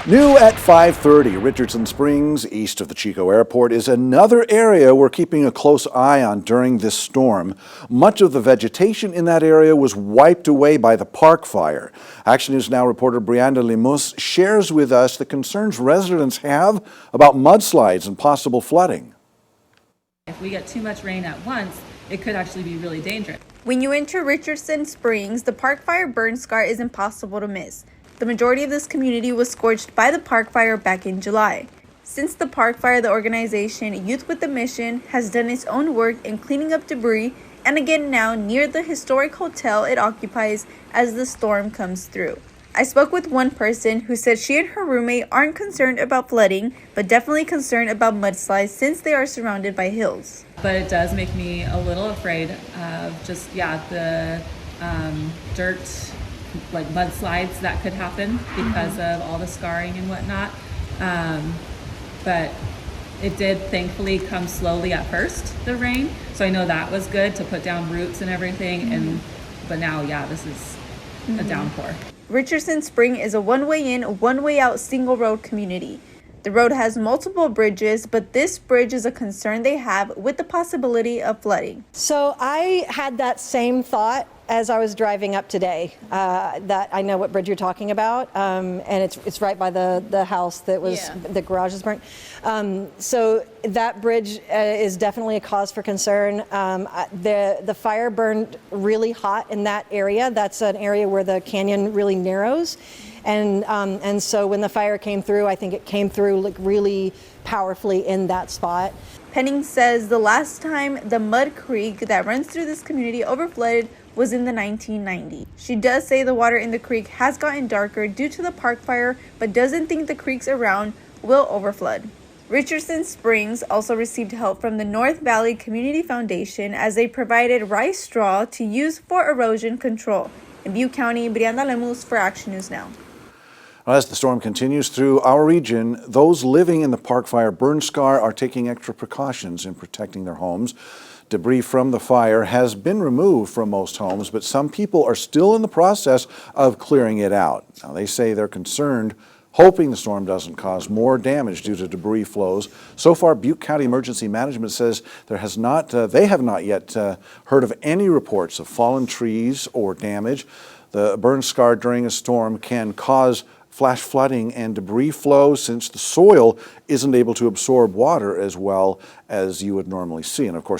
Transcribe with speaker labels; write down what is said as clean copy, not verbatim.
Speaker 1: New at 5:30, Richardson Springs, east of the Chico Airport, is another area we're keeping a close eye on during this storm. Much of the vegetation in that area was wiped away by the park fire. Action News Now reporter Brianda Lemus shares with us the concerns residents have about mudslides and possible flooding.
Speaker 2: If we get too much rain at once, it could actually be really dangerous.
Speaker 3: When you enter Richardson Springs, the park fire burn scar is impossible to miss. The majority of this community was scorched by the park fire back in July. Since the park fire, the organization Youth with a Mission has done its own work in cleaning up debris, and again now near the historic hotel it occupies as the storm comes through. I spoke with one person who said she and her roommate aren't concerned about flooding, but definitely concerned about mudslides since they are surrounded by hills.
Speaker 2: But it does make me a little afraid of just, the dirt, like mudslides that could happen because of all the scarring and whatnot. But it did thankfully come slowly at first, the rain. So I know that was good to put down roots and everything. But now, this is a downpour.
Speaker 3: Richardson Spring is a one-way in, one-way out single road community. The road has multiple bridges, but this bridge is a concern they have with the possibility of flooding.
Speaker 4: So I had that same thought as I was driving up today, that I know what bridge you're talking about, and it's right by the house that was, the garage is burnt. So that bridge is definitely a cause for concern. The fire burned really hot in that area. That's an area where the canyon really narrows. And so when the fire came through, I think it came through like really powerfully in that spot.
Speaker 3: Penning says the last time the Mud Creek that runs through this community overflooded was in the 1990s. She does say the water in the creek has gotten darker due to the park fire, but doesn't think the creeks around will overflood. Richardson Springs also received help from the North Valley Community Foundation as they provided rice straw to use for erosion control. In Butte County, Brianda Lemus for Action News Now.
Speaker 1: As the storm continues through our region, those living in the park fire burn scar are taking extra precautions in protecting their homes. Debris from the fire has been removed from most homes, but some people are still in the process of clearing it out. Now, they say they're concerned, hoping the storm doesn't cause more damage due to debris flows. So far, Butte County Emergency Management says they have not yet heard of any reports of fallen trees or damage. The burn scar during a storm can cause flash flooding and debris flow since the soil isn't able to absorb water as well as you would normally see. And of course,